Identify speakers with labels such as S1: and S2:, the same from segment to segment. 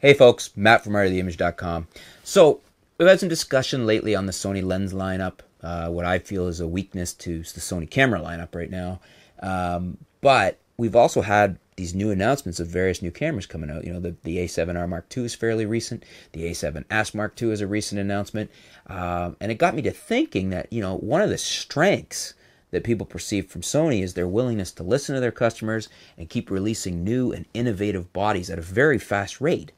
S1: Hey folks, Matt from artoftheimage.com. So, we've had some discussion lately on the Sony lens lineup, what I feel is a weakness to the Sony camera lineup right now. But we've also had these new announcements of various new cameras coming out. You know, the a7R Mark II is fairly recent. The a7S Mark II is a recent announcement. And it got me to thinking that, you know, one of the strengths that people perceive from Sony is their willingness to listen to their customers and keep releasing new and innovative bodies at a very fast rate.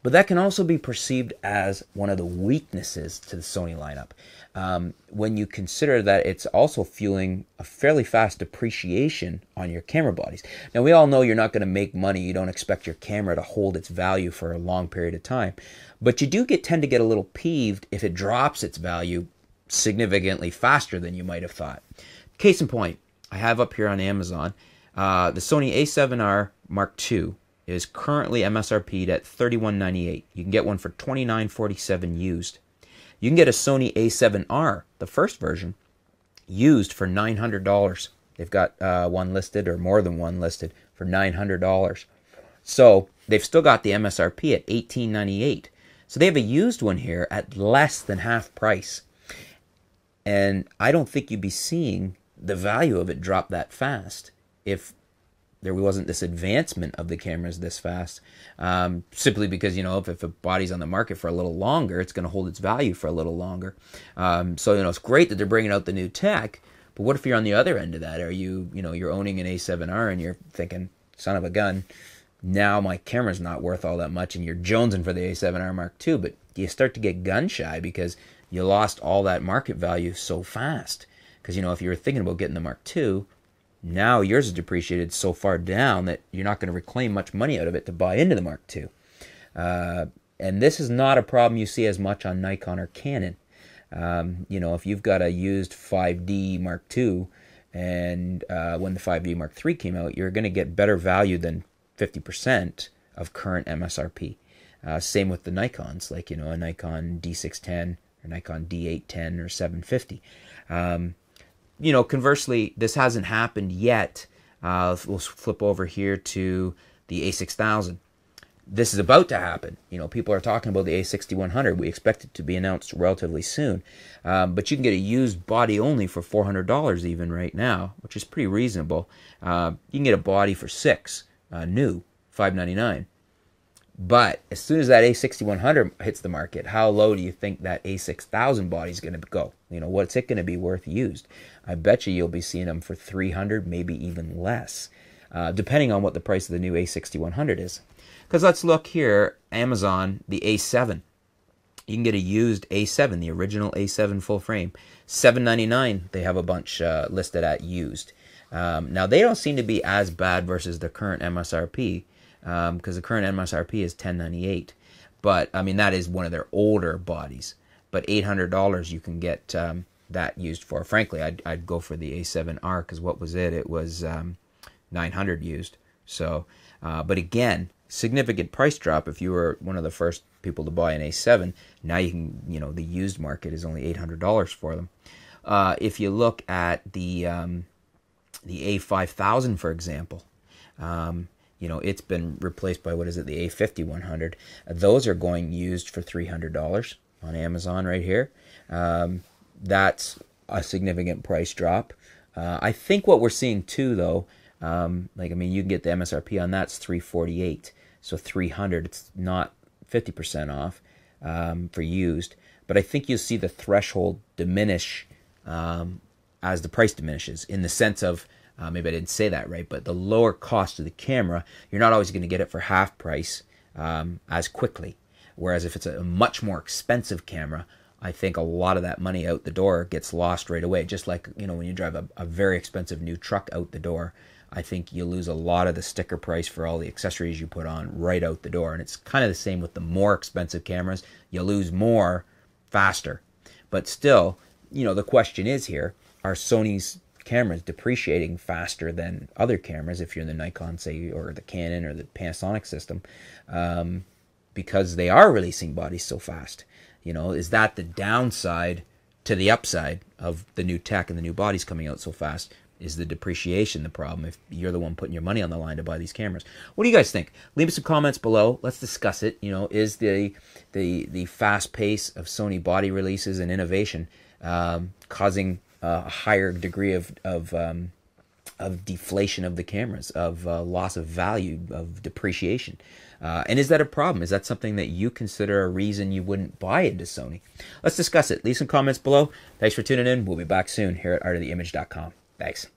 S1: But that can also be perceived as one of the weaknesses to the Sony lineup. When you consider that it's also fueling a fairly fast depreciation on your camera bodies. Now, we all know you're not going to make money. You don't expect your camera to hold its value for a long period of time. But you do tend to get a little peeved if it drops its value significantly faster than you might have thought. Case in point, I have up here on Amazon, the Sony a7R Mark II is currently MSRP'd at $31.98. You can get one for $29.47 used. You can get a Sony a7R, the first version, used for $900. They've got one listed, or more than one listed, for $900. So they've still got the MSRP at $18.98. So they have a used one here at less than half price. And I don't think you'd be seeing the value of it drop that fast if there wasn't this advancement of the cameras this fast. Simply because, you know, if a body's on the market for a little longer, it's going to hold its value for a little longer. So, you know, it's great that they're bringing out the new tech, but what if you're on the other end of that? Are you, you know, you're owning an a7R and you're thinking, son of a gun, now my camera's not worth all that much, and you're jonesing for the a7R Mark II, but you start to get gun shy because you lost all that market value so fast. Because, you know, if you were thinking about getting the Mark II, now yours is depreciated so far down that you're not going to reclaim much money out of it to buy into the Mark II. And this is not a problem you see as much on Nikon or Canon. You know, if you've got a used 5D Mark II, and when the 5D Mark III came out, you're going to get better value than 50% of current MSRP. Same with the Nikons, like, you know, a Nikon D610 or Nikon D810 or 750. You know, conversely, this hasn't happened yet. We'll flip over here to the a6000. This is about to happen. You know, people are talking about the a6100. We expect it to be announced relatively soon. But you can get a used body only for $400 even right now, which is pretty reasonable. You can get a body for $600, new, $599. But as soon as that a6100 hits the market, how low do you think that a6000 body is going to go? You know, what's it going to be worth used? I bet you'll be seeing them for $300, maybe even less, depending on what the price of the new a6100 is. Because let's look here, Amazon, the a7. You can get a used a7, the original a7 full frame, $799. They have a bunch listed at used. Now, they don't seem to be as bad versus the current MSRP. Because the current MSRP is $1098, but I mean that is one of their older bodies. But $800 you can get that used for. Frankly, I'd go for the a7R because what was it? It was $900 used. So, but again, significant price drop if you were one of the first people to buy an a7. Now you can, you know, the used market is only $800 for them. If you look at the a5000, for example. You know, it's been replaced by, what is it, the a5100. Those are going used for $300 on Amazon right here. That's a significant price drop. I think what we're seeing too, though, like, I mean, you can get the MSRP on that's $348. So $300, it's not 50% off for used. But I think you'll see the threshold diminish as the price diminishes, in the sense of, maybe I didn't say that right, but the lower cost of the camera, you're not always going to get it for half price as quickly. Whereas if it's a much more expensive camera, I think a lot of that money out the door gets lost right away. Just like, you know, when you drive a very expensive new truck out the door, I think you lose a lot of the sticker price for all the accessories you put on right out the door. And it's kind of the same with the more expensive cameras. You lose more faster. But still, you know, the question is here, are Sony's cameras depreciating faster than other cameras if you're in the Nikon, say, or the Canon or the Panasonic system, because they are releasing bodies so fast? You know, is that the downside to the upside of the new tech and the new bodies coming out so fast? Is the depreciation the problem if you're the one putting your money on the line to buy these cameras? What do you guys think? Leave us some comments below. Let's discuss it. You know, is the fast pace of Sony body releases and innovation causing a higher degree of deflation of the cameras, of loss of value, of depreciation? And is that a problem? Is that something that you consider a reason you wouldn't buy into Sony? Let's discuss it. Leave some comments below. Thanks for tuning in. We'll be back soon here at artoftheimage.com. Thanks.